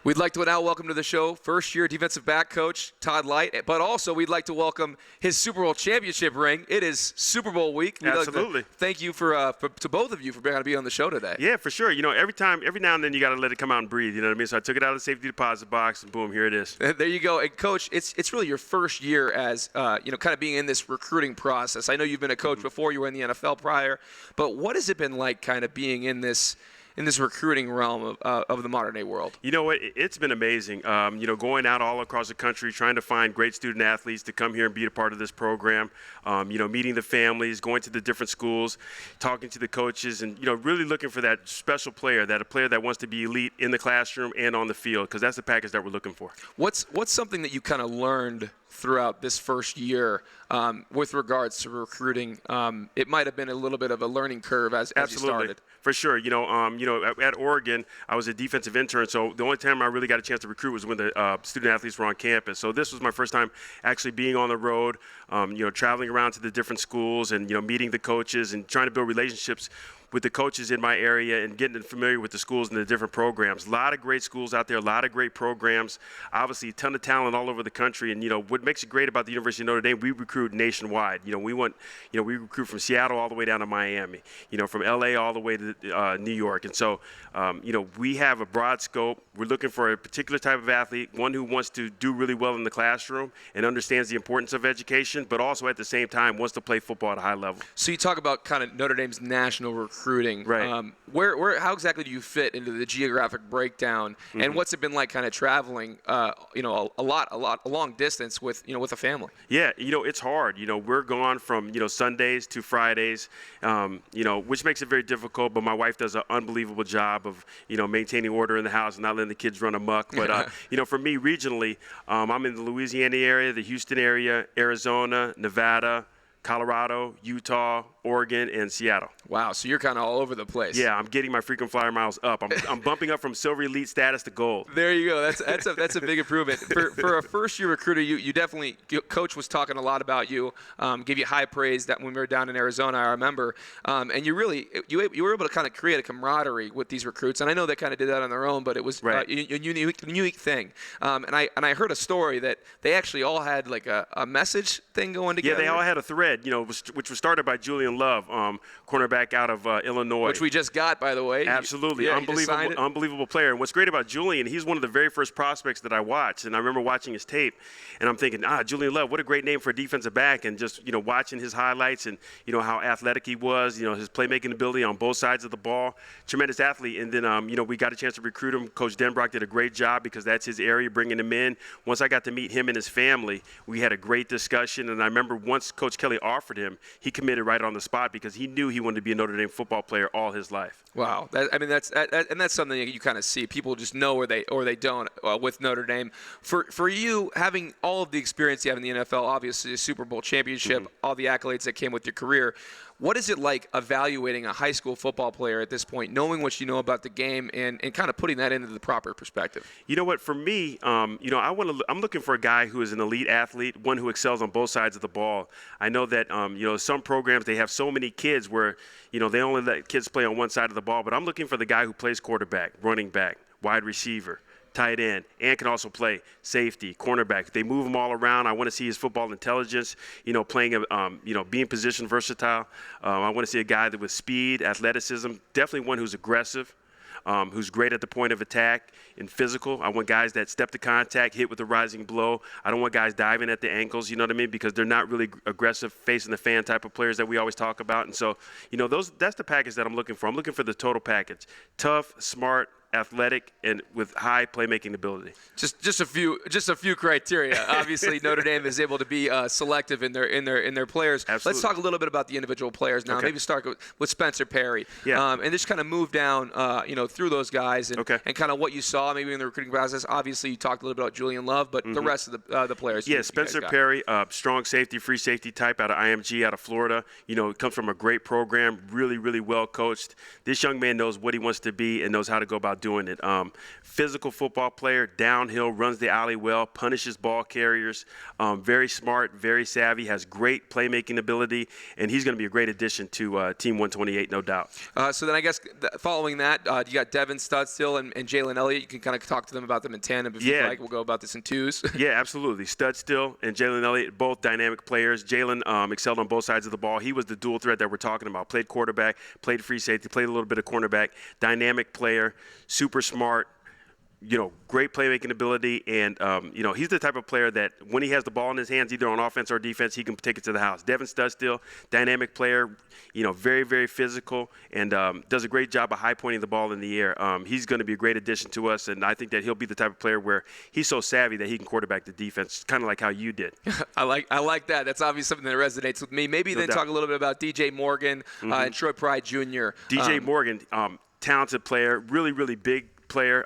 We'd like to now welcome to the show first-year defensive back coach Todd Lyght, but also we'd like to welcome his Super Bowl championship ring. It is Super Bowl week. We'd Absolutely. Like to thank you to both of you for being able to be on the show today. Yeah, for sure. You know, every now and then you got to let it come out and breathe. You know what I mean? So I took it out of the safety deposit box, and boom, here it is. There you go. And Coach, it's really your first year as kind of being in this recruiting process. I know you've been a coach before. You were in the NFL prior, but what has it been like, kind of being in this recruiting realm of the modern day world? You know what? It's been amazing. Going out all across the country, trying to find great student athletes to come here and be a part of this program. Meeting the families, going to the different schools, talking to the coaches, and really looking for that special player, that wants to be elite in the classroom and on the field, because that's the package that we're looking for. What's something that you kind of learned throughout this first year with regards to recruiting? It might have been a little bit of a learning curve as you started. For sure. At Oregon, I was a defensive intern, so the only time I really got a chance to recruit was when the student athletes were on campus. So this was my first time actually being on the road, traveling around to the different schools and, meeting the coaches and trying to build relationships with the coaches in my area and getting familiar with the schools and the different programs. A lot of great schools out there, a lot of great programs, obviously a ton of talent all over the country. And, what makes it great about the University of Notre Dame, we recruit nationwide. We recruit from Seattle all the way down to Miami, from LA all the way to New York. And so, we have a broad scope. We're looking for a particular type of athlete, one who wants to do really well in the classroom and understands the importance of education, but also at the same time wants to play football at a high level. So you talk about kind of Notre Dame's national recruiting. Right. How exactly do you fit into the geographic breakdown, and what's it been like kind of traveling, a long distance with a family? Yeah, it's hard. We're gone from, Sundays to Fridays, which makes it very difficult, but my wife does an unbelievable job of, maintaining order in the house and not letting the kids run amok. But, for me regionally, I'm in the Louisiana area, the Houston area, Arizona, Nevada, Colorado, Utah, Oregon, and Seattle. Wow, so you're kind of all over the place. Yeah, I'm getting my frequent flyer miles up. I'm bumping up from silver elite status to gold. There you go. That's a big improvement. For a first-year recruiter, you definitely, Coach was talking a lot about you, gave you high praise that when we were down in Arizona, I remember. And you were able to kind of create a camaraderie with these recruits. And I know they kind of did that on their own, but it was right. a unique thing. And I heard a story that they actually all had like a message thing going together. Yeah, they all had a thread, which was started by Julian Love, cornerback out of Illinois. Which we just got, by the way. Absolutely. Yeah, unbelievable player. And what's great about Julian, he's one of the very first prospects that I watched. And I remember watching his tape, and I'm thinking, Julian Love, what a great name for a defensive back. And just, watching his highlights and, how athletic he was, his playmaking ability on both sides of the ball. Tremendous athlete. And then, we got a chance to recruit him. Coach Denbrock did a great job because that's his area, bringing him in. Once I got to meet him and his family, we had a great discussion. And I remember once Coach Kelly offered him, he committed right on the spot because he knew he wanted to be a Notre Dame football player all his life. Wow, that's something that you kind of see. People just know or they don't with Notre Dame. For you, having all of the experience you have in the NFL, obviously a Super Bowl championship, all the accolades that came with your career, what is it like evaluating a high school football player at this point, knowing what you know about the game and kind of putting that into the proper perspective? You know what? For me, I'm looking for a guy who is an elite athlete, one who excels on both sides of the ball. I know that some programs, they have so many kids where they only let kids play on one side of the ball, but I'm looking for the guy who plays quarterback, running back, wide receiver, tight end, and can also play safety, cornerback. They move him all around. I want to see his football intelligence, playing, being position versatile. I want to see a guy that with speed, athleticism, definitely one who's aggressive, who's great at the point of attack and physical. I want guys that step to contact, hit with a rising blow. I don't want guys diving at the ankles, you know what I mean, because they're not really aggressive, facing the fan type of players that we always talk about. And so, that's the package that I'm looking for. I'm looking for the total package. Tough, smart, athletic, and with high playmaking ability. Just a few criteria. Obviously, Notre Dame is able to be selective in their players. Absolutely. Let's talk a little bit about the individual players now. Okay. Maybe start with Spencer Perry. Yeah. And just kind of move down, through those guys and kind of what you saw maybe in the recruiting process. Obviously, you talked a little bit about Julian Love, but the rest of the players. Yeah, Spencer Perry, strong safety, free safety type out of IMG, out of Florida. Comes from a great program, really, really well coached. This young man knows what he wants to be and knows how to go about doing it. Physical football player, downhill, runs the alley well, punishes ball carriers, very smart, very savvy, has great playmaking ability, and he's going to be a great addition to Team 128, no doubt. So then I guess following that, you got Devin Studstill and Jalen Elliott. You can kind of talk to them about them in tandem if you like. We'll go about this in twos. Yeah, absolutely. Studstill and Jalen Elliott, both dynamic players. Jalen excelled on both sides of the ball. He was the dual threat that we're talking about. Played quarterback, played free safety, played a little bit of cornerback. Dynamic player, super smart. Great playmaking ability, and he's the type of player that when he has the ball in his hands, either on offense or defense, he can take it to the house. Devin Studstill, dynamic player, very, very physical, and does a great job of high pointing the ball in the air. He's going to be a great addition to us, and I think that he'll be the type of player where he's so savvy that he can quarterback the defense, kind of like how you did. I like that. That's obviously something that resonates with me. Maybe then talk a little bit about DJ Morgan and Troy Pride Jr. DJ Morgan, talented player, really, really big player.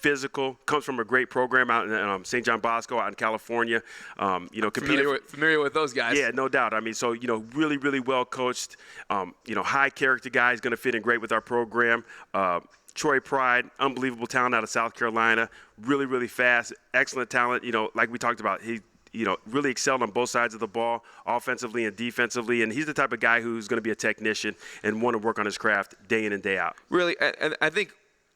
Physical, comes from a great program out in St. John Bosco out in California. Familiar with those guys. Yeah, no doubt. I mean, so, really, really well coached, high character guy. He's going to fit in great with our program. Troy Pride, unbelievable talent out of South Carolina. Really, really fast, excellent talent. Like we talked about, he really excelled on both sides of the ball, offensively and defensively. And he's the type of guy who's going to be a technician and want to work on his craft day in and day out. Really, and I think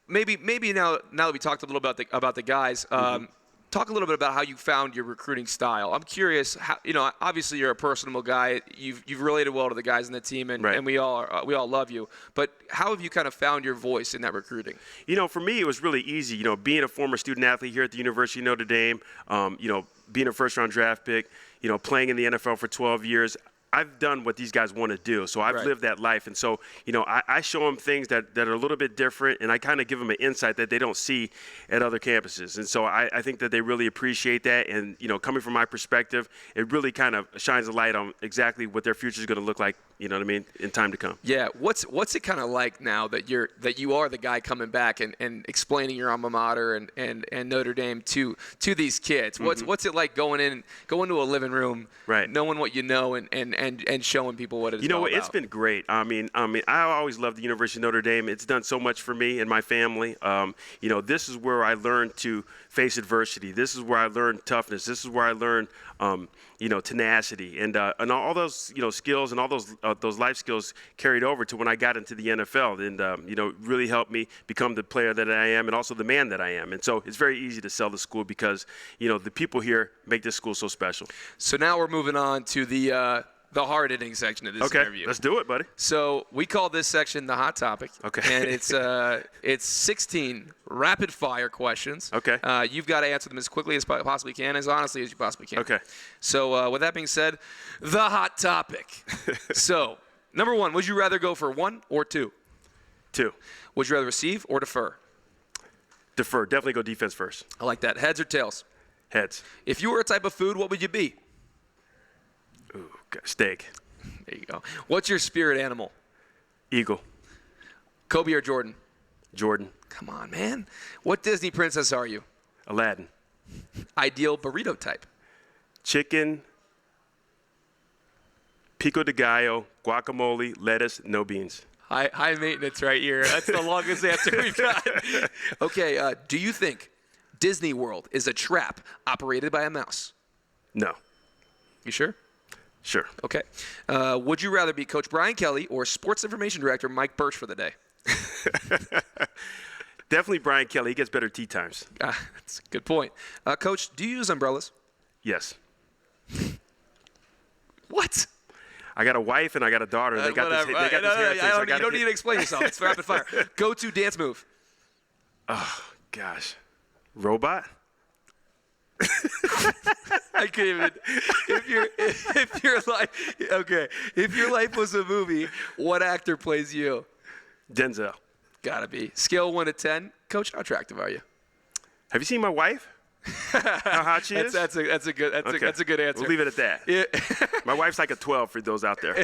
maybe now that we talked a little about the guys, talk a little bit about how you found your recruiting style. I'm curious, how, obviously you're a personable guy. You've related well to the guys in the team, and, right. and we all love you. But how have you kind of found your voice in that recruiting? For me, it was really easy. Being a former student athlete here at the University of Notre Dame, being a first-round draft pick, playing in the NFL for 12 years. I've done what these guys want to do, so I've lived that life. And so, I show them things that are a little bit different, and I kind of give them an insight that they don't see at other campuses. And so I think that they really appreciate that. And, coming from my perspective, it really kind of shines a light on exactly what their future is going to look like, in time to come. Yeah. What's it kind of like now that you are the guy coming back and explaining your alma mater and Notre Dame to these kids? What's it like going to a living room, right, knowing what you know and showing people what it is all about? It's been great. I mean, I always loved the University of Notre Dame. It's done so much for me and my family. This is where I learned to face adversity. This is where I learned toughness. This is where I learned, tenacity, and all those, skills and all those life skills carried over to when I got into the NFL, and really helped me become the player that I am and also the man that I am. And so it's very easy to sell the school because the people here make this school so special. So now we're moving on to the hard-hitting section of this interview. Okay, let's do it, buddy. So we call this section the hot topic. Okay. And it's 16 rapid-fire questions. Okay. You've got to answer them as quickly as possibly can, as honestly as you possibly can. Okay. So with that being said, the hot topic. So, number one, would you rather go for 1 or 2? 2. Would you rather receive or defer? Defer. Definitely go defense first. I like that. Heads or tails? Heads. If you were a type of food, what would you be? Ooh, steak. There you go. What's your spirit animal? Eagle. Kobe or Jordan? Jordan. Come on, man. What Disney princess are you? Aladdin. Ideal burrito type? Chicken, pico de gallo, guacamole, lettuce, no beans. High maintenance right here. That's the longest answer we've got. Okay, do you think Disney World is a trap operated by a mouse? No. You sure? Sure. Okay. Would you rather be Coach Brian Kelly or Sports Information Director Mike Birch for the day? Definitely Brian Kelly. He gets better tea times. That's a good point. Coach, do you use umbrellas? Yes. What? I got a wife and I got a daughter. They got this hair thing. You don't need to explain yourself. It's rapid fire. Go-to dance move. Oh, gosh. Robot? I can't even. If your life was a movie, what actor plays you? Denzel. Gotta be. Scale 1 to 10. Coach, how attractive are you? Have you seen my wife? How hot she is? That's a good answer. We'll leave it at that. Yeah. My wife's like a 12 for those out there.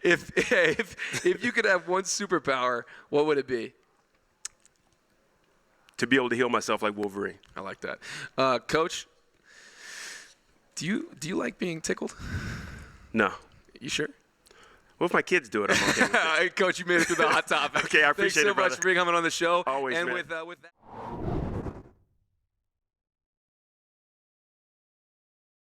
If you could have one superpower, what would it be? To be able to heal myself like Wolverine. I like that. Coach, do you like being tickled? No. You sure? Well, if my kids do it, I'm okay with it. Coach, you made it through the hot topic. Okay, I appreciate Thanks so it, brother. much for coming on the show. Always, and man. with that.